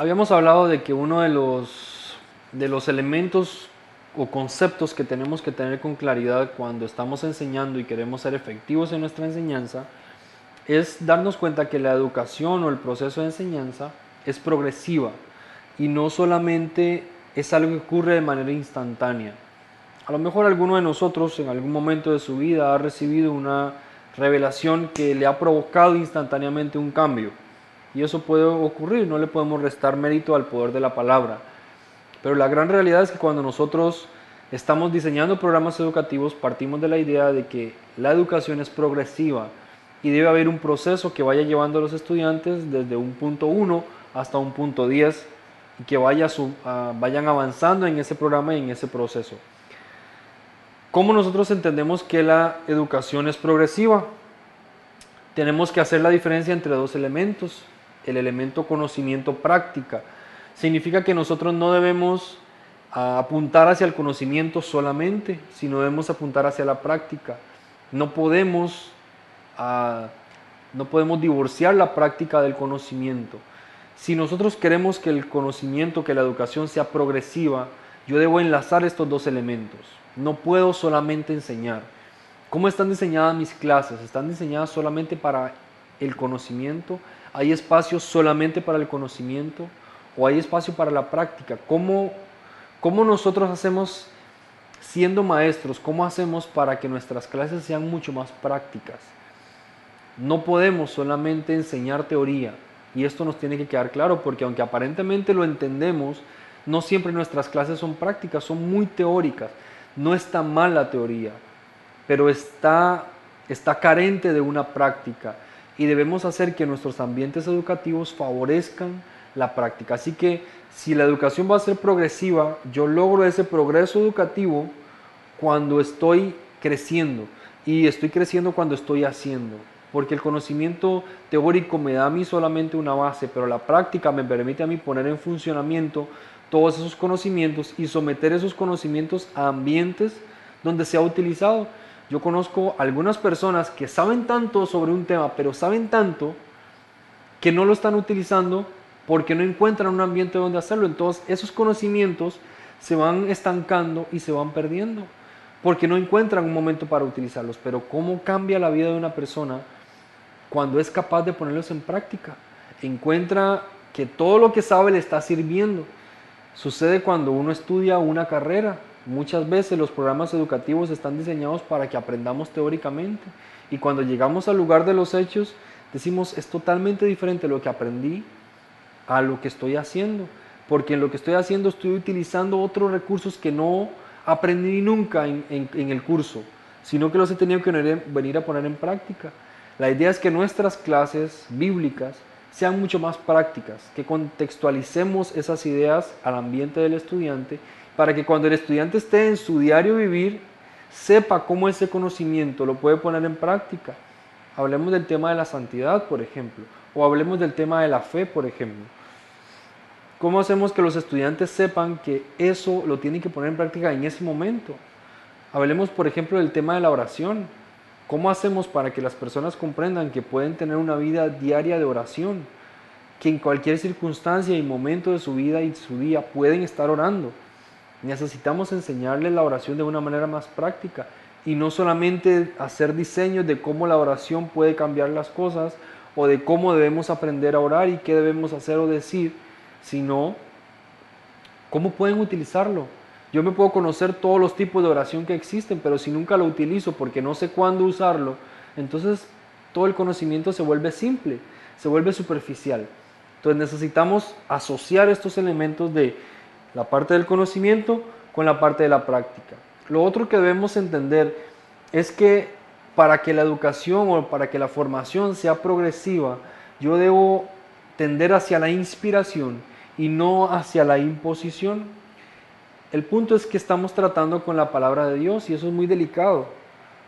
Habíamos hablado de que uno de los elementos o conceptos que tenemos que tener con claridad cuando estamos enseñando y queremos ser efectivos en nuestra enseñanza es darnos cuenta que la educación o el proceso de enseñanza es progresiva y no solamente es algo que ocurre de manera instantánea. A lo mejor alguno de nosotros en algún momento de su vida ha recibido una revelación que le ha provocado instantáneamente un cambio. Y eso puede ocurrir, no le podemos restar mérito al poder de la palabra. Pero la gran realidad es que cuando nosotros estamos diseñando programas educativos, partimos de la idea de que la educación es progresiva y debe haber un proceso que vaya llevando a los estudiantes desde un punto 1 hasta un punto 10 y que vayan avanzando en ese programa y en ese proceso. ¿Cómo nosotros entendemos que la educación es progresiva? Tenemos que hacer la diferencia entre dos elementos. El elemento conocimiento práctica. Significa que nosotros no debemos apuntar hacia el conocimiento solamente, sino debemos apuntar hacia la práctica. No podemos, ah, no podemos divorciar la práctica del conocimiento. Si nosotros queremos que el conocimiento, que la educación sea progresiva, yo debo enlazar estos dos elementos. No puedo solamente enseñar. ¿Cómo están diseñadas mis clases? ¿Están diseñadas solamente para el conocimiento? ¿Hay espacio solamente para el conocimiento? ¿O hay espacio para la práctica? ¿Cómo nosotros hacemos, siendo maestros, cómo hacemos para que nuestras clases sean mucho más prácticas? No podemos solamente enseñar teoría. Y esto nos tiene que quedar claro porque aunque aparentemente lo entendemos, no siempre nuestras clases son prácticas, son muy teóricas. No está mal la teoría, pero está carente de una práctica y debemos hacer que nuestros ambientes educativos favorezcan la práctica. Así que si la educación va a ser progresiva, yo logro ese progreso educativo cuando estoy creciendo y estoy creciendo cuando estoy haciendo. Porque el conocimiento teórico me da a mí solamente una base, pero la práctica me permite a mí poner en funcionamiento todos esos conocimientos y someter esos conocimientos a ambientes donde se ha utilizado. Yo conozco algunas personas que saben tanto sobre un tema, pero saben tanto que no lo están utilizando porque no encuentran un ambiente donde hacerlo. Entonces esos conocimientos se van estancando y se van perdiendo porque no encuentran un momento para utilizarlos. Pero ¿cómo cambia la vida de una persona cuando es capaz de ponerlos en práctica? Encuentra que todo lo que sabe le está sirviendo. Sucede cuando uno estudia una carrera. Muchas veces los programas educativos están diseñados para que aprendamos teóricamente y cuando llegamos al lugar de los hechos decimos es totalmente diferente lo que aprendí a lo que estoy haciendo, porque en lo que estoy haciendo estoy utilizando otros recursos que no aprendí nunca en el curso, sino que los he tenido que venir a poner en práctica. La idea es que nuestras clases bíblicas sean mucho más prácticas, que contextualicemos esas ideas al ambiente del estudiante para que cuando el estudiante esté en su diario vivir, sepa cómo ese conocimiento lo puede poner en práctica. Hablemos del tema de la santidad, por ejemplo, o hablemos del tema de la fe, por ejemplo. ¿Cómo hacemos que los estudiantes sepan que eso lo tienen que poner en práctica en ese momento? Hablemos, por ejemplo, del tema de la oración. ¿Cómo hacemos para que las personas comprendan que pueden tener una vida diaria de oración? Que en cualquier circunstancia y momento de su vida y su día pueden estar orando. Necesitamos enseñarles la oración de una manera más práctica y no solamente hacer diseños de cómo la oración puede cambiar las cosas o de cómo debemos aprender a orar y qué debemos hacer o decir, sino cómo pueden utilizarlo. Yo me puedo conocer todos los tipos de oración que existen, pero si nunca lo utilizo porque no sé cuándo usarlo, entonces todo el conocimiento se vuelve simple, se vuelve superficial. Entonces necesitamos asociar estos elementos de la parte del conocimiento con la parte de la práctica. Lo otro que debemos entender es que para que la educación o para que la formación sea progresiva, yo debo tender hacia la inspiración y no hacia la imposición. El punto es que estamos tratando con la palabra de Dios y eso es muy delicado.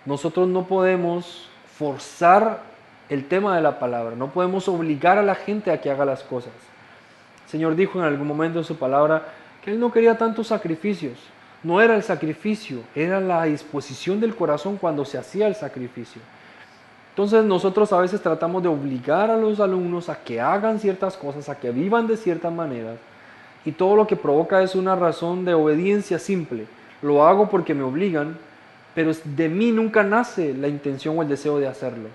Nosotros no podemos forzar el tema de la palabra, no podemos obligar a la gente a que haga las cosas. El Señor dijo en algún momento en su palabra que Él no quería tantos sacrificios. No era el sacrificio, era la disposición del corazón cuando se hacía el sacrificio. Entonces nosotros a veces tratamos de obligar a los alumnos a que hagan ciertas cosas, a que vivan de cierta manera, y todo lo que provoca es una razón de obediencia simple. Lo hago porque me obligan, pero de mí nunca nace la intención o el deseo de hacerlo.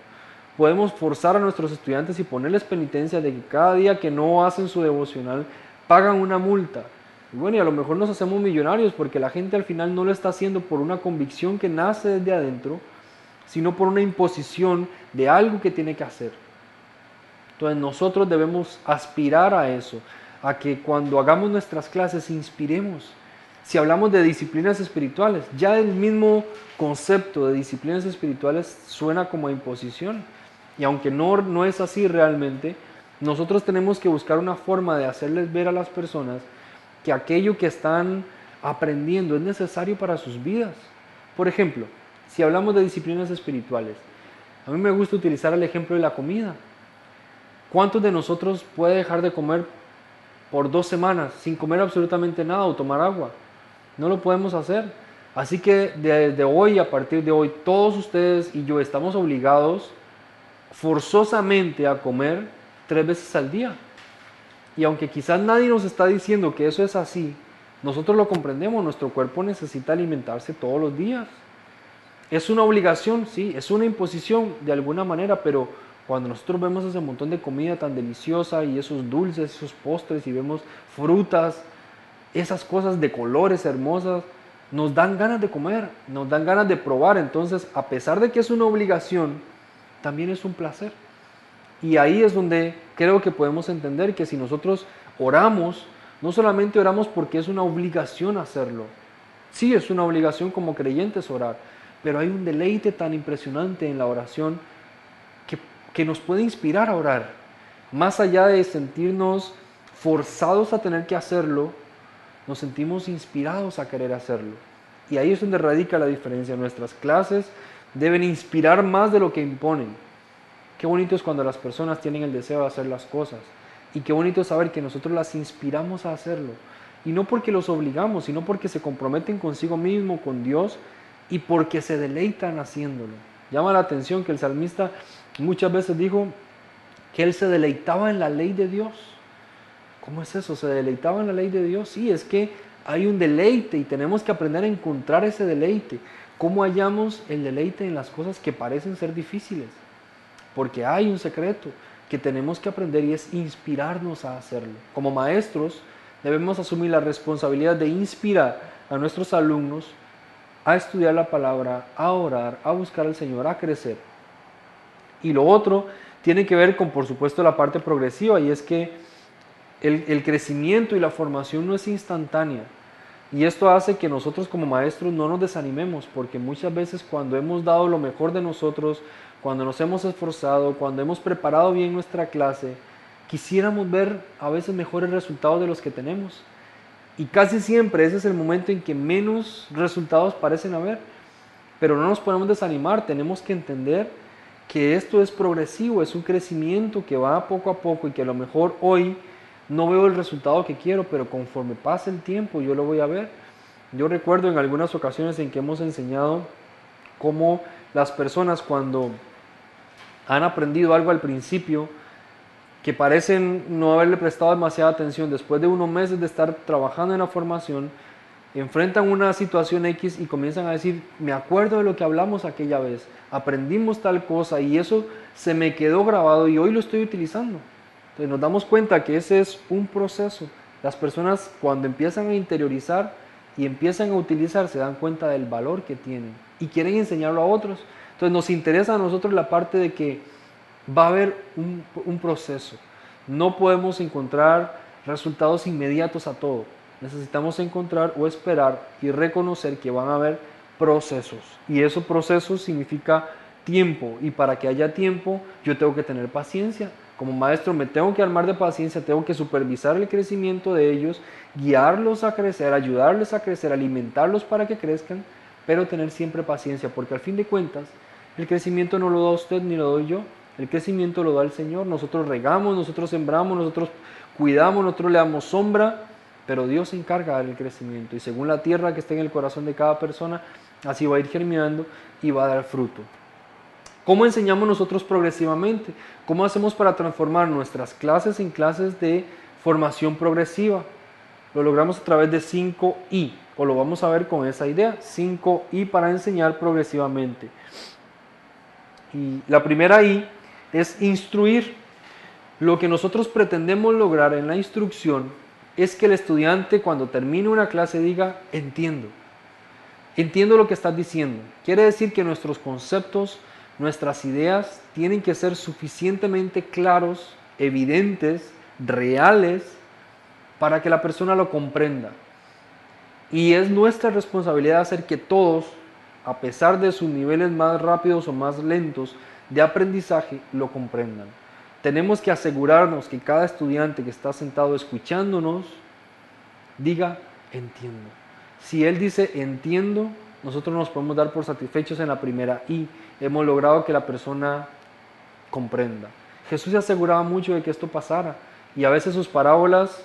Podemos forzar a nuestros estudiantes y ponerles penitencia de que cada día que no hacen su devocional pagan una multa. Y bueno, y a lo mejor nos hacemos millonarios porque la gente al final no lo está haciendo por una convicción que nace desde adentro, sino por una imposición de algo que tiene que hacer. Entonces nosotros debemos aspirar a eso, a que cuando hagamos nuestras clases inspiremos. Si hablamos de disciplinas espirituales, ya el mismo concepto de disciplinas espirituales suena como imposición. Y aunque no es así realmente, nosotros tenemos que buscar una forma de hacerles ver a las personas que aquello que están aprendiendo es necesario para sus vidas. Por ejemplo, si hablamos de disciplinas espirituales, a mí me gusta utilizar el ejemplo de la comida. ¿Cuántos de nosotros puede dejar de comer por 2 semanas sin comer absolutamente nada o tomar agua? No lo podemos hacer. Así que desde hoy, a partir de hoy, todos ustedes y yo estamos obligados forzosamente a comer 3 veces al día. Y aunque quizás nadie nos está diciendo que eso es así, nosotros lo comprendemos, nuestro cuerpo necesita alimentarse todos los días. Es una obligación, sí, es una imposición de alguna manera, pero cuando nosotros vemos ese montón de comida tan deliciosa y esos dulces, esos postres y vemos frutas, esas cosas de colores hermosas, nos dan ganas de comer, nos dan ganas de probar. Entonces, a pesar de que es una obligación, también es un placer. Y ahí es donde creo que podemos entender que si nosotros oramos, no solamente oramos porque es una obligación hacerlo. Sí, es una obligación como creyentes orar, pero hay un deleite tan impresionante en la oración que nos puede inspirar a orar. Más allá de sentirnos forzados a tener que hacerlo, nos sentimos inspirados a querer hacerlo. Y ahí es donde radica la diferencia. Nuestras clases deben inspirar más de lo que imponen. Qué bonito es cuando las personas tienen el deseo de hacer las cosas. Y qué bonito es saber que nosotros las inspiramos a hacerlo. Y no porque los obligamos, sino porque se comprometen consigo mismo, con Dios, y porque se deleitan haciéndolo. Llama la atención que el salmista muchas veces dijo que él se deleitaba en la ley de Dios. ¿Cómo es eso? ¿Se deleitaba en la ley de Dios? Sí, es que hay un deleite y tenemos que aprender a encontrar ese deleite. ¿Cómo hallamos el deleite en las cosas que parecen ser difíciles? Porque hay un secreto que tenemos que aprender y es inspirarnos a hacerlo. Como maestros debemos asumir la responsabilidad de inspirar a nuestros alumnos a estudiar la palabra, a orar, a buscar al Señor, a crecer. Y lo otro tiene que ver con, por supuesto, la parte progresiva, y es que el crecimiento y la formación no es instantánea. Y esto hace que nosotros como maestros no nos desanimemos, porque muchas veces cuando hemos dado lo mejor de nosotros, cuando nos hemos esforzado, cuando hemos preparado bien nuestra clase, quisiéramos ver a veces mejores resultados de los que tenemos. Y casi siempre ese es el momento en que menos resultados parecen haber. Pero no nos podemos desanimar, tenemos que entender que esto es progresivo, es un crecimiento que va poco a poco y que a lo mejor hoy no veo el resultado que quiero, pero conforme pase el tiempo yo lo voy a ver. Yo recuerdo en algunas ocasiones en que hemos enseñado cómo las personas cuando han aprendido algo al principio, que parecen no haberle prestado demasiada atención, después de unos meses de estar trabajando en la formación, enfrentan una situación X y comienzan a decir, me acuerdo de lo que hablamos aquella vez, aprendimos tal cosa y eso se me quedó grabado y hoy lo estoy utilizando. Entonces nos damos cuenta que ese es un proceso. Las personas cuando empiezan a interiorizar y empiezan a utilizar se dan cuenta del valor que tienen y quieren enseñarlo a otros. Entonces nos interesa a nosotros la parte de que va a haber un proceso. No podemos encontrar resultados inmediatos a todo. Necesitamos encontrar o esperar y reconocer que van a haber procesos. Y esos procesos significa tiempo. Y para que haya tiempo, yo tengo que tener paciencia. Como maestro me tengo que armar de paciencia, tengo que supervisar el crecimiento de ellos, guiarlos a crecer, ayudarles a crecer, alimentarlos para que crezcan, pero tener siempre paciencia, porque al fin de cuentas, el crecimiento no lo da usted ni lo doy yo. El crecimiento lo da el Señor. Nosotros regamos, nosotros sembramos, nosotros cuidamos, nosotros le damos sombra, pero Dios se encarga del crecimiento. Y según la tierra que esté en el corazón de cada persona, así va a ir germinando y va a dar fruto. ¿Cómo enseñamos nosotros progresivamente? ¿Cómo hacemos para transformar nuestras clases en clases de formación progresiva? Lo logramos a través de 5I, o lo vamos a ver con esa idea, 5I para enseñar progresivamente. Y la primera I es instruir. Lo que nosotros pretendemos lograr en la instrucción es que el estudiante cuando termine una clase diga, entiendo lo que estás diciendo. Quiere decir que nuestros conceptos, nuestras ideas tienen que ser suficientemente claros, evidentes, reales, para que la persona lo comprenda. Y es nuestra responsabilidad hacer que todos, a pesar de sus niveles más rápidos o más lentos de aprendizaje, lo comprendan. Tenemos que asegurarnos que cada estudiante que está sentado escuchándonos diga, entiendo. Si él dice, entiendo, nosotros nos podemos dar por satisfechos en la primera I. Hemos logrado que la persona comprenda. Jesús se aseguraba mucho de que esto pasara y a veces sus parábolas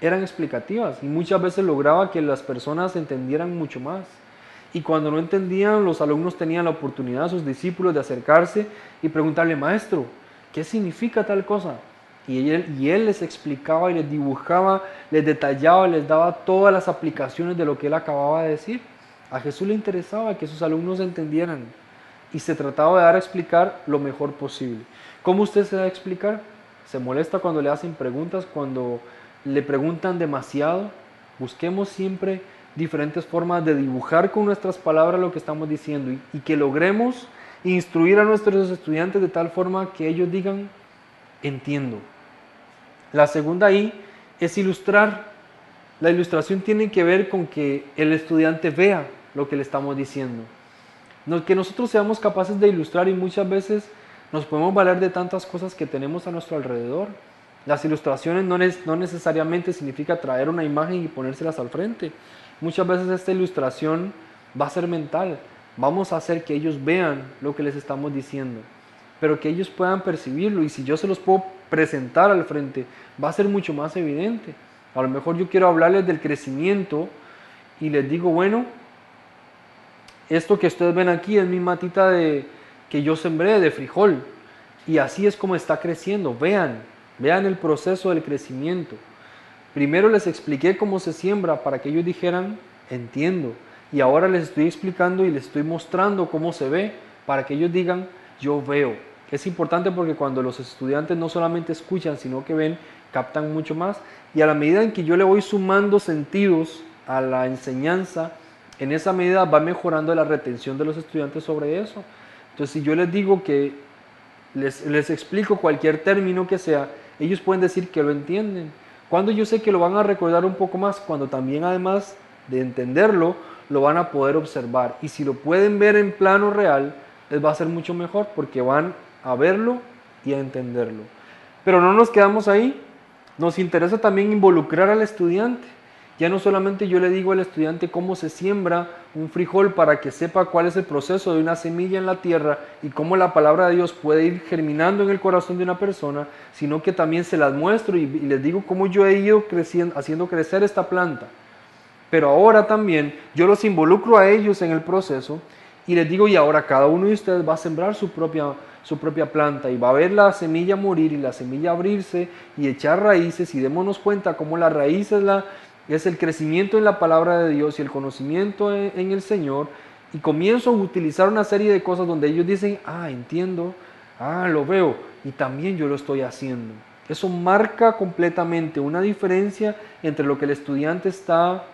eran explicativas y muchas veces lograba que las personas entendieran mucho más. Y cuando no entendían, los alumnos tenían la oportunidad, sus discípulos, de acercarse y preguntarle, maestro, ¿qué significa tal cosa? Y él les explicaba y les dibujaba, les detallaba, les daba todas las aplicaciones de lo que él acababa de decir. A Jesús le interesaba que sus alumnos entendieran y se trataba de dar a explicar lo mejor posible. ¿Cómo usted se da a explicar? ¿Se molesta cuando le hacen preguntas, cuando le preguntan demasiado? Busquemos siempre diferentes formas de dibujar con nuestras palabras lo que estamos diciendo y que logremos instruir a nuestros estudiantes de tal forma que ellos digan, entiendo. La segunda I es ilustrar. La ilustración tiene que ver con que el estudiante vea lo que le estamos diciendo. Que nosotros seamos capaces de ilustrar y muchas veces nos podemos valer de tantas cosas que tenemos a nuestro alrededor. Las ilustraciones no necesariamente significa traer una imagen y ponérselas al frente. Muchas veces esta ilustración va a ser mental. Vamos a hacer que ellos vean lo que les estamos diciendo, pero que ellos puedan percibirlo. Y si yo se los puedo presentar al frente, va a ser mucho más evidente. A lo mejor yo quiero hablarles del crecimiento y les digo, bueno, esto que ustedes ven aquí es mi matita que yo sembré de frijol. Y así es como está creciendo. Vean el proceso del crecimiento. Primero les expliqué cómo se siembra para que ellos dijeran, entiendo. Y ahora les estoy explicando y les estoy mostrando cómo se ve para que ellos digan, yo veo. Es importante porque cuando los estudiantes no solamente escuchan, sino que ven, captan mucho más. Y a la medida en que yo le voy sumando sentidos a la enseñanza, en esa medida va mejorando la retención de los estudiantes sobre eso. Entonces, si yo les digo que les explico cualquier término que sea, ellos pueden decir que lo entienden. Cuando yo sé que lo van a recordar un poco más, cuando también además de entenderlo, lo van a poder observar. Y si lo pueden ver en plano real, les va a ser mucho mejor porque van a verlo y a entenderlo. Pero no nos quedamos ahí. Nos interesa también involucrar al estudiante. Ya no solamente yo le digo al estudiante cómo se siembra un frijol para que sepa cuál es el proceso de una semilla en la tierra y cómo la palabra de Dios puede ir germinando en el corazón de una persona, sino que también se las muestro y les digo cómo yo he ido haciendo crecer esta planta. Pero ahora también yo los involucro a ellos en el proceso y les digo, y ahora cada uno de ustedes va a sembrar su propia planta y va a ver la semilla morir y la semilla abrirse y echar raíces, y démonos cuenta cómo la raíz es el crecimiento en la palabra de Dios y el conocimiento en el Señor, y comienzo a utilizar una serie de cosas donde ellos dicen, entiendo, lo veo, y también yo lo estoy haciendo. Eso marca completamente una diferencia entre lo que el estudiante está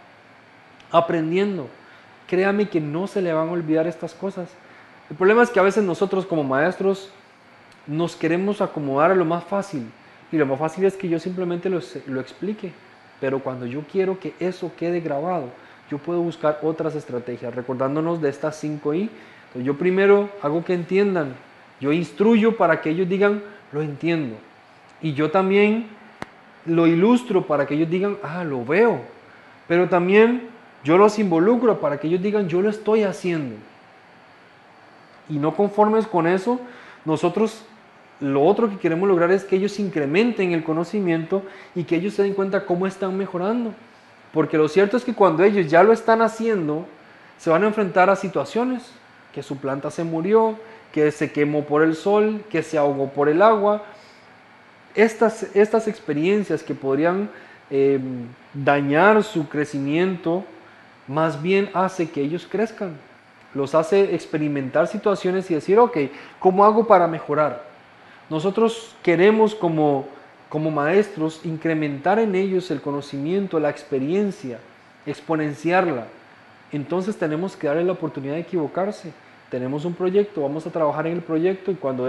aprendiendo. Créame que no se le van a olvidar estas cosas. El problema es que a veces nosotros como maestros nos queremos acomodar a lo más fácil, y lo más fácil es que yo simplemente lo explique. Pero cuando yo quiero que eso quede grabado, yo puedo buscar otras estrategias, recordándonos de estas 5I. Entonces yo primero hago que entiendan, yo instruyo para que ellos digan, lo entiendo. Y yo también lo ilustro para que ellos digan, lo veo. Pero también yo los involucro para que ellos digan, yo lo estoy haciendo. Y no conformes con eso, nosotros lo otro que queremos lograr es que ellos incrementen el conocimiento y que ellos se den cuenta cómo están mejorando. Porque lo cierto es que cuando ellos ya lo están haciendo, se van a enfrentar a situaciones, que su planta se murió, que se quemó por el sol, que se ahogó por el agua. Estas experiencias que podrían dañar su crecimiento, más bien hace que ellos crezcan. Los hace experimentar situaciones y decir, ok, ¿cómo hago para mejorar? Nosotros queremos como maestros incrementar en ellos el conocimiento, la experiencia, exponenciarla. Entonces tenemos que darle la oportunidad de equivocarse. Tenemos un proyecto, vamos a trabajar en el proyecto y cuando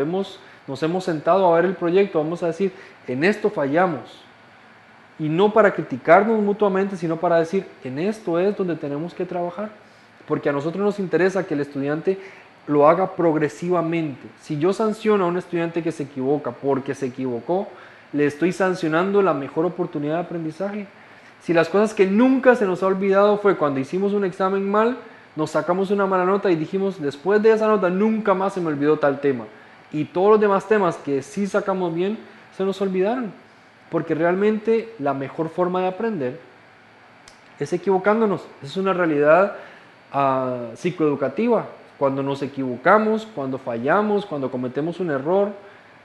nos hemos sentado a ver el proyecto, vamos a decir, en esto fallamos. Y no para criticarnos mutuamente, sino para decir, en esto es donde tenemos que trabajar. Porque a nosotros nos interesa que el estudiante lo haga progresivamente. Si yo sanciono a un estudiante que se equivoca porque se equivocó, le estoy sancionando la mejor oportunidad de aprendizaje. Si las cosas que nunca se nos ha olvidado fue cuando hicimos un examen mal, nos sacamos una mala nota y dijimos, después de esa nota nunca más se me olvidó tal tema. Y todos los demás temas que sí sacamos bien, se nos olvidaron. Porque realmente la mejor forma de aprender es equivocándonos. Es una realidad psicoeducativa. Cuando nos equivocamos, cuando fallamos, cuando cometemos un error,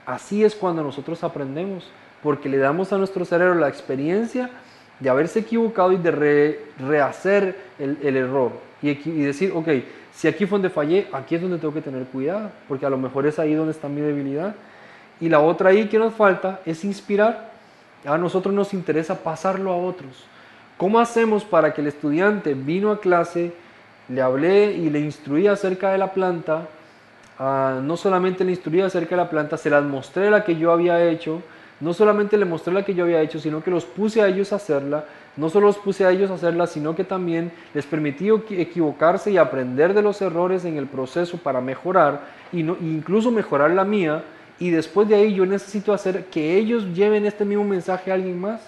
así es cuando nosotros aprendemos. Porque le damos a nuestro cerebro la experiencia de haberse equivocado y de rehacer el error. Y decir, ok, si aquí fue donde fallé, aquí es donde tengo que tener cuidado. Porque a lo mejor es ahí donde está mi debilidad. Y la otra ahí que nos falta es inspirar. A nosotros nos interesa pasarlo a otros. ¿Cómo hacemos para que el estudiante vino a clase, le hablé y le instruí acerca de la planta? No solamente le instruí acerca de la planta, se las mostré la que yo había hecho. No solamente le mostré la que yo había hecho, sino que los puse a ellos a hacerla. No solo los puse a ellos a hacerla, sino que también les permití equivocarse y aprender de los errores en el proceso para mejorar, incluso mejorar la mía. Y después de ahí yo necesito hacer que ellos lleven este mismo mensaje a alguien más.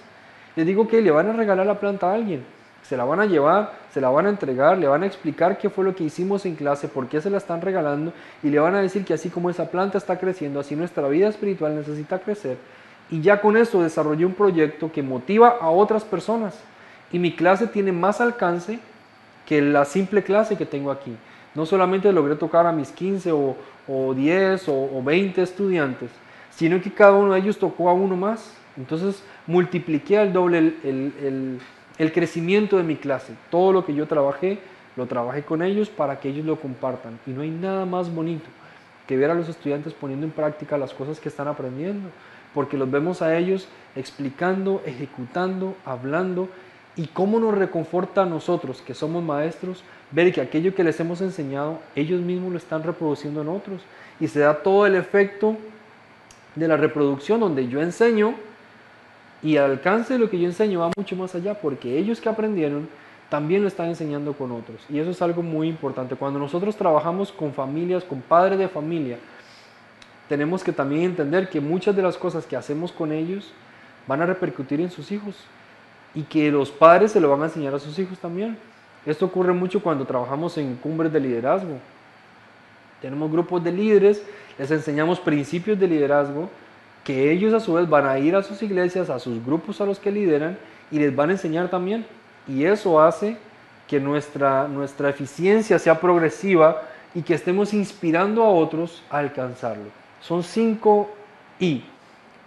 Les digo que le van a regalar la planta a alguien, se la van a llevar, se la van a entregar, le van a explicar qué fue lo que hicimos en clase, por qué se la están regalando y le van a decir que así como esa planta está creciendo, así nuestra vida espiritual necesita crecer. Y ya con eso desarrollé un proyecto que motiva a otras personas y mi clase tiene más alcance que la simple clase que tengo aquí. No solamente logré tocar a mis 15 o 10 o 20 estudiantes, sino que cada uno de ellos tocó a uno más. Entonces multipliqué al doble el crecimiento de mi clase. Todo lo que yo trabajé, lo trabajé con ellos para que ellos lo compartan. Y no hay nada más bonito que ver a los estudiantes poniendo en práctica las cosas que están aprendiendo, porque los vemos a ellos explicando, ejecutando, hablando. Y cómo nos reconforta a nosotros, que somos maestros, ver que aquello que les hemos enseñado, ellos mismos lo están reproduciendo en otros. Y se da todo el efecto de la reproducción, donde yo enseño y el alcance de lo que yo enseño va mucho más allá, porque ellos que aprendieron también lo están enseñando con otros. Y eso es algo muy importante. Cuando nosotros trabajamos con familias, con padres de familia, tenemos que también entender que muchas de las cosas que hacemos con ellos van a repercutir en sus hijos. Y que los padres se lo van a enseñar a sus hijos también. Esto ocurre mucho cuando trabajamos en cumbres de liderazgo. Tenemos grupos de líderes, les enseñamos principios de liderazgo, que ellos a su vez van a ir a sus iglesias, a sus grupos a los que lideran, y les van a enseñar también. Y eso hace que nuestra eficiencia sea progresiva y que estemos inspirando a otros a alcanzarlo. Son 5 I.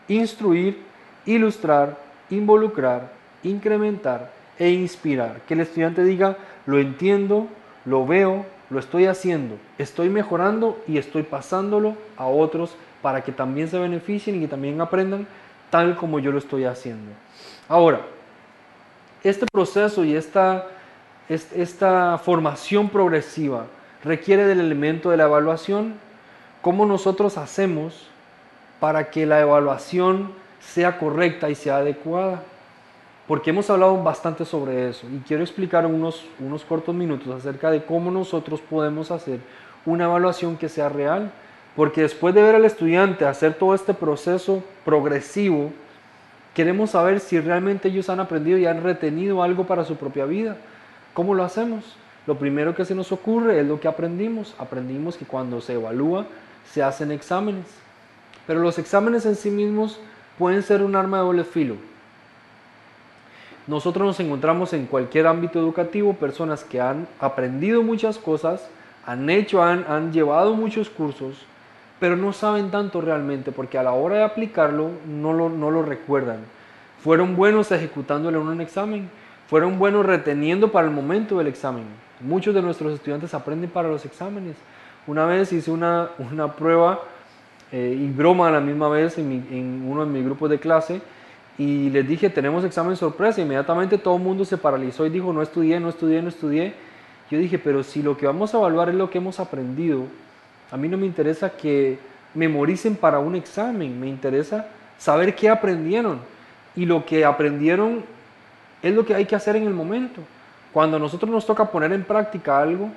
Instruir, ilustrar, involucrar, incrementar e inspirar. Que el estudiante diga, lo entiendo, lo veo, lo estoy haciendo, estoy mejorando y estoy pasándolo a otros para que también se beneficien y que también aprendan tal como yo lo estoy haciendo. Ahora, este proceso y esta formación progresiva requiere del elemento de la evaluación. ¿Cómo nosotros hacemos para que la evaluación sea correcta y sea adecuada? Porque hemos hablado bastante sobre eso y quiero explicar unos cortos minutos acerca de cómo nosotros podemos hacer una evaluación que sea real. Porque después de ver al estudiante hacer todo este proceso progresivo, queremos saber si realmente ellos han aprendido y han retenido algo para su propia vida. ¿Cómo lo hacemos? Lo primero que se nos ocurre es lo que aprendimos. Aprendimos que cuando se evalúa, se hacen exámenes. Pero los exámenes en sí mismos pueden ser un arma de doble filo. Nosotros nos encontramos en cualquier ámbito educativo personas que han aprendido muchas cosas, han llevado muchos cursos, pero no saben tanto realmente, porque a la hora de aplicarlo no lo recuerdan. Fueron buenos ejecutándole en un examen, fueron buenos reteniendo para el momento del examen. Muchos de nuestros estudiantes aprenden para los exámenes. Una vez hice una prueba y broma a la misma vez en uno de mis grupos de clase, y les dije, tenemos examen sorpresa. Inmediatamente todo el mundo se paralizó y dijo, no estudié, no estudié, no estudié. Yo dije, pero si lo que vamos a evaluar es lo que hemos aprendido, a mí no me interesa que memoricen para un examen, me interesa saber qué aprendieron. Y lo que aprendieron es lo que hay que hacer en el momento. Cuando a nosotros nos toca poner en práctica algo,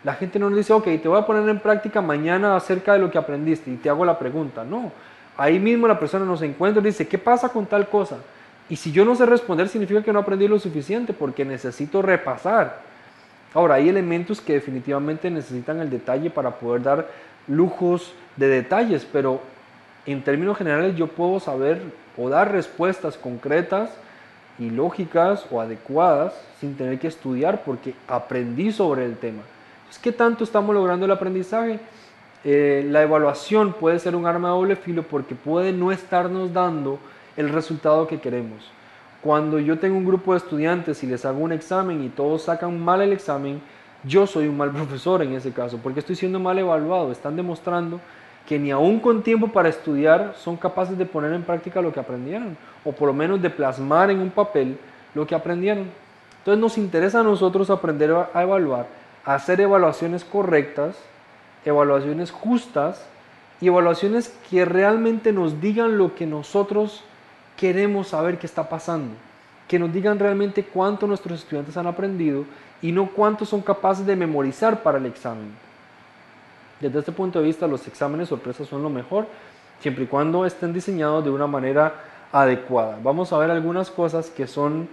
la gente no nos dice, ok, te voy a poner en práctica mañana acerca de lo que aprendiste y te hago la pregunta. No, ahí mismo la persona nos encuentra y dice, ¿qué pasa con tal cosa? Y si yo no sé responder, significa que no aprendí lo suficiente porque necesito repasar. Ahora, hay elementos que definitivamente necesitan el detalle para poder dar lujos de detalles, pero en términos generales yo puedo saber o dar respuestas concretas y lógicas o adecuadas sin tener que estudiar porque aprendí sobre el tema. Entonces, ¿qué tanto estamos logrando el aprendizaje? La evaluación puede ser un arma de doble filo porque puede no estarnos dando el resultado que queremos. Cuando yo tengo un grupo de estudiantes y les hago un examen y todos sacan mal el examen, yo soy un mal profesor en ese caso, porque estoy siendo mal evaluado. Están demostrando que ni aún con tiempo para estudiar son capaces de poner en práctica lo que aprendieron, o por lo menos de plasmar en un papel lo que aprendieron. Entonces nos interesa a nosotros aprender a evaluar, a hacer evaluaciones correctas, evaluaciones justas y evaluaciones que realmente nos digan lo que nosotros queremos saber qué está pasando, que nos digan realmente cuánto nuestros estudiantes han aprendido y no cuánto son capaces de memorizar para el examen. Desde este punto de vista, los exámenes sorpresas son lo mejor, siempre y cuando estén diseñados de una manera adecuada. Vamos a ver algunas cosas que son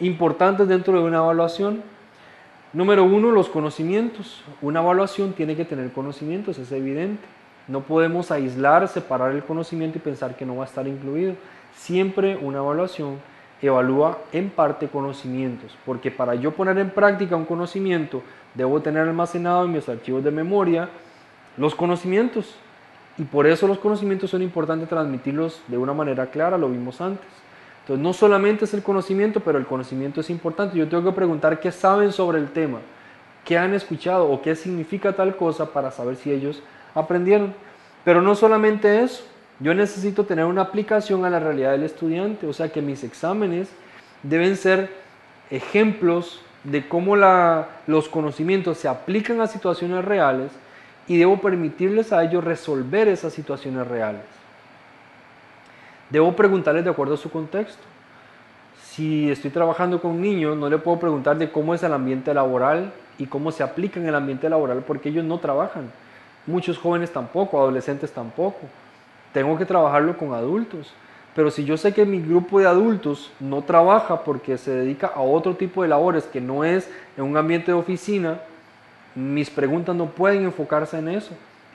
importantes dentro de una evaluación. Número uno, los conocimientos. Una evaluación tiene que tener conocimientos, es evidente. No podemos aislar, separar el conocimiento y pensar que no va a estar incluido. Siempre una evaluación evalúa en parte conocimientos, porque para yo poner en práctica un conocimiento, debo tener almacenado en mis archivos de memoria los conocimientos. Y por eso los conocimientos son importantes transmitirlos de una manera clara, lo vimos antes. Entonces no solamente es el conocimiento, pero el conocimiento es importante. Yo tengo que preguntar qué saben sobre el tema, qué han escuchado o qué significa tal cosa para saber si ellos aprendieron. Pero no solamente eso, yo necesito tener una aplicación a la realidad del estudiante, o sea que mis exámenes deben ser ejemplos de cómo los conocimientos se aplican a situaciones reales y debo permitirles a ellos resolver esas situaciones reales. Debo preguntarles de acuerdo a su contexto. Si estoy trabajando con niños, no le puedo preguntar de cómo es el ambiente laboral y cómo se aplica en el ambiente laboral porque ellos no trabajan. Muchos jóvenes tampoco, adolescentes tampoco. Tengo que trabajarlo con adultos. Pero si yo sé que mi grupo de adultos no trabaja porque se dedica a otro tipo de labores que no es en un ambiente de oficina, mis preguntas no pueden enfocarse en eso.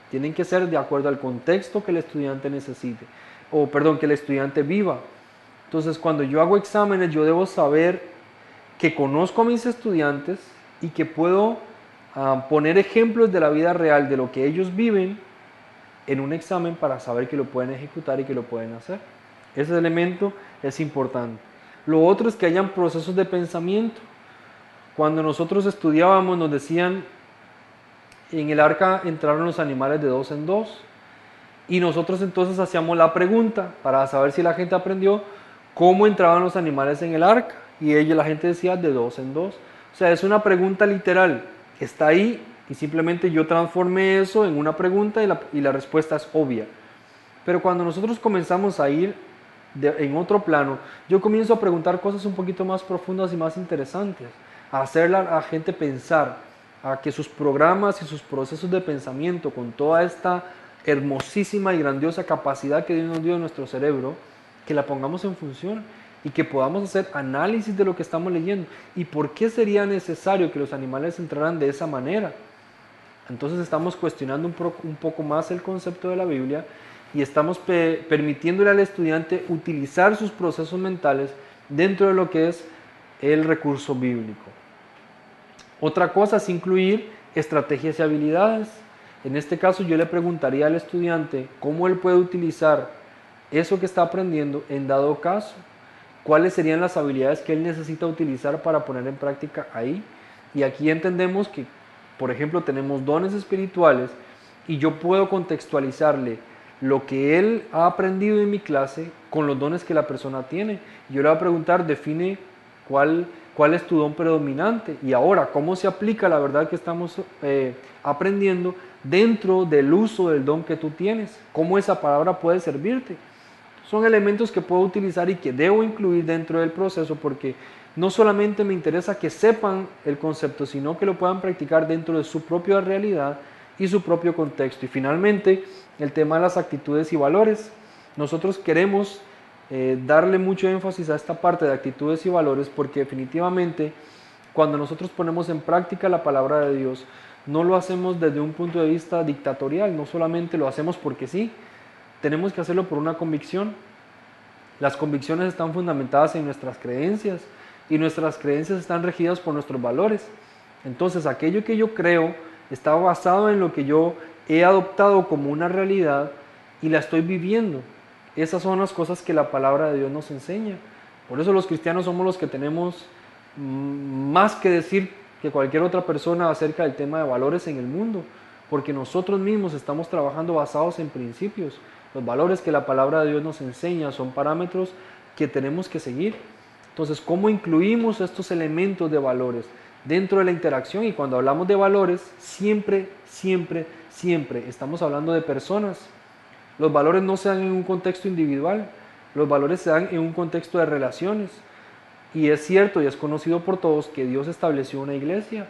Tienen que ser de acuerdo al contexto que el estudiante necesite, o perdón, que el estudiante viva. Entonces, cuando yo hago exámenes, yo debo saber que conozco a mis estudiantes y que puedo poner ejemplos de la vida real, de lo que ellos viven en un examen para saber que lo pueden ejecutar y que lo pueden hacer. Ese elemento es importante. Lo otro es que hayan procesos de pensamiento. Cuando nosotros estudiábamos nos decían, en el arca entraron los animales de dos en dos. Y nosotros entonces hacíamos la pregunta para saber si la gente aprendió cómo entraban los animales en el arca. Y la gente decía de dos en dos. O sea, es una pregunta literal. Está ahí y simplemente yo transformé eso en una pregunta y la respuesta es obvia. Pero cuando nosotros comenzamos a ir en otro plano, yo comienzo a preguntar cosas un poquito más profundas y más interesantes. A hacer a la gente pensar, a que sus programas y sus procesos de pensamiento con toda esta hermosísima y grandiosa capacidad que Dios nos dio en nuestro cerebro, que la pongamos en función y que podamos hacer análisis de lo que estamos leyendo y por qué sería necesario que los animales entraran de esa manera. Entonces estamos cuestionando un poco más el concepto de la Biblia y estamos permitiéndole al estudiante utilizar sus procesos mentales dentro de lo que es el recurso bíblico. Otra cosa es incluir estrategias y habilidades. En este caso yo le preguntaría al estudiante cómo él puede utilizar eso que está aprendiendo en dado caso, cuáles serían las habilidades que él necesita utilizar para poner en práctica ahí. Y aquí entendemos que, por ejemplo, tenemos dones espirituales y yo puedo contextualizarle lo que él ha aprendido en mi clase con los dones que la persona tiene. Yo le voy a preguntar, define cuál es tu don predominante y ahora cómo se aplica la verdad que estamos aprendiendo dentro del uso del don que tú tienes, cómo esa palabra puede servirte. Son elementos que puedo utilizar y que debo incluir dentro del proceso porque no solamente me interesa que sepan el concepto, sino que lo puedan practicar dentro de su propia realidad y su propio contexto. Y finalmente, el tema de las actitudes y valores. Nosotros queremos darle mucho énfasis a esta parte de actitudes y valores porque definitivamente cuando nosotros ponemos en práctica la palabra de Dios, no lo hacemos desde un punto de vista dictatorial, no solamente lo hacemos porque sí, tenemos que hacerlo por una convicción. Las convicciones están fundamentadas en nuestras creencias y nuestras creencias están regidas por nuestros valores. Entonces, aquello que yo creo está basado en lo que yo he adoptado como una realidad y la estoy viviendo. Esas son las cosas que la palabra de Dios nos enseña. Por eso los cristianos somos los que tenemos más que decir que cualquier otra persona acerca del tema de valores en el mundo, porque nosotros mismos estamos trabajando basados en principios. Los valores que la palabra de Dios nos enseña son parámetros que tenemos que seguir. Entonces, ¿cómo incluimos estos elementos de valores dentro de la interacción? Y cuando hablamos de valores, siempre estamos hablando de personas. Los valores no se dan en un contexto individual, los valores se dan en un contexto de relaciones. Y es cierto y es conocido por todos que Dios estableció una iglesia.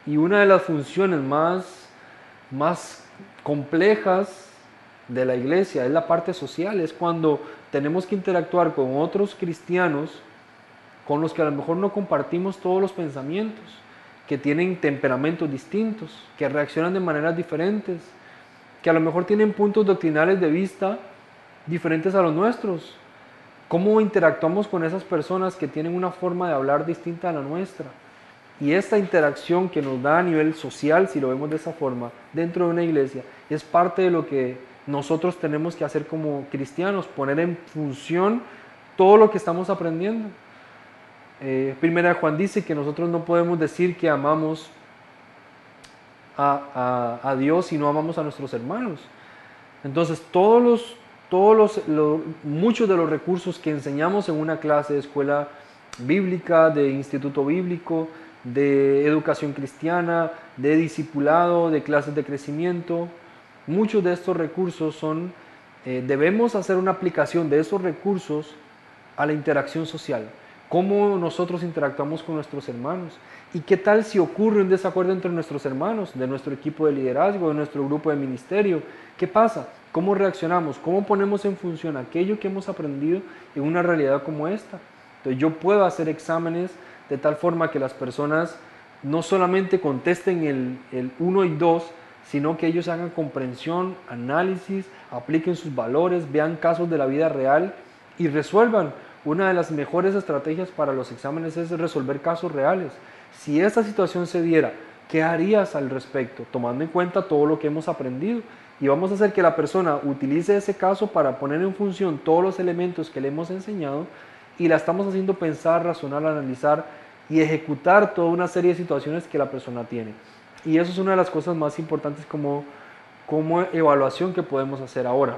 Y una de las funciones más complejas de la iglesia es la parte social, es cuando tenemos que interactuar con otros cristianos con los que a lo mejor no compartimos todos los pensamientos, que tienen temperamentos distintos, que reaccionan de maneras diferentes, que a lo mejor tienen puntos doctrinales de vista diferentes a los nuestros. ¿Cómo interactuamos con esas personas que tienen una forma de hablar distinta a la nuestra? Y esta interacción que nos da a nivel social, si lo vemos de esa forma, dentro de una iglesia, es parte de lo que nosotros tenemos que hacer como cristianos, poner en función todo lo que estamos aprendiendo. Primera de Juan dice que nosotros no podemos decir que amamos a Dios si no amamos a nuestros hermanos. Entonces, muchos de los recursos que enseñamos en una clase de escuela bíblica, de instituto bíblico, de educación cristiana, de discipulado, de clases de crecimiento, muchos de estos recursos debemos hacer una aplicación de esos recursos a la interacción social. Cómo nosotros interactuamos con nuestros hermanos. ¿Y qué tal si ocurre un desacuerdo entre nuestros hermanos, de nuestro equipo de liderazgo, de nuestro grupo de ministerio? ¿Qué pasa? ¿Cómo reaccionamos? ¿Cómo ponemos en función aquello que hemos aprendido en una realidad como esta? Entonces yo puedo hacer exámenes de tal forma que las personas no solamente contesten el 1 y 2, sino que ellos hagan comprensión, análisis, apliquen sus valores, vean casos de la vida real y resuelvan. Una de las mejores estrategias para los exámenes es resolver casos reales. Si esta situación se diera, ¿qué harías al respecto? Tomando en cuenta todo lo que hemos aprendido. Y vamos a hacer que la persona utilice ese caso para poner en función todos los elementos que le hemos enseñado y la estamos haciendo pensar, razonar, analizar y ejecutar toda una serie de situaciones que la persona tiene. Y eso es una de las cosas más importantes como evaluación que podemos hacer ahora.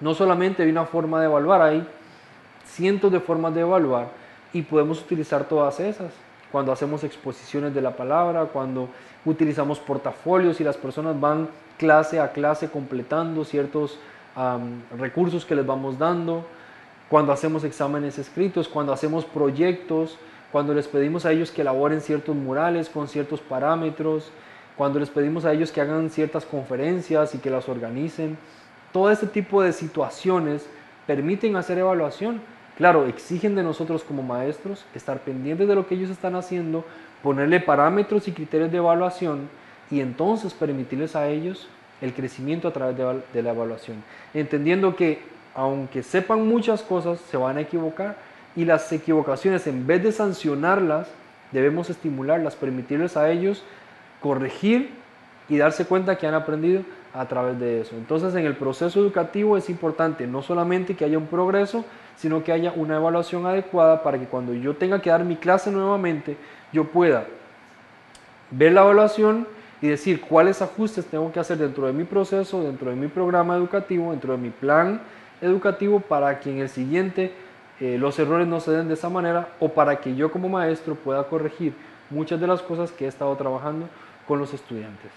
No solamente hay una forma de evaluar, hay cientos de formas de evaluar y podemos utilizar todas esas. Cuando hacemos exposiciones de la palabra, cuando utilizamos portafolios y las personas van clase a clase completando ciertos recursos que les vamos dando, cuando hacemos exámenes escritos, cuando hacemos proyectos, cuando les pedimos a ellos que elaboren ciertos murales con ciertos parámetros, cuando les pedimos a ellos que hagan ciertas conferencias y que las organicen. Todo este tipo de situaciones permiten hacer evaluación. Claro, exigen de nosotros como maestros estar pendientes de lo que ellos están haciendo, ponerle parámetros y criterios de evaluación y entonces permitirles a ellos el crecimiento a través de la evaluación. Entendiendo que aunque sepan muchas cosas, se van a equivocar y las equivocaciones, en vez de sancionarlas, debemos estimularlas, permitirles a ellos corregir y darse cuenta que han aprendido a través de eso. Entonces, en el proceso educativo es importante no solamente que haya un progreso, sino que haya una evaluación adecuada para que cuando yo tenga que dar mi clase nuevamente, yo pueda ver la evaluación y decir cuáles ajustes tengo que hacer dentro de mi proceso, dentro de mi programa educativo, dentro de mi plan educativo, para que en el siguiente los errores no se den de esa manera, o para que yo como maestro pueda corregir muchas de las cosas que he estado trabajando con los estudiantes.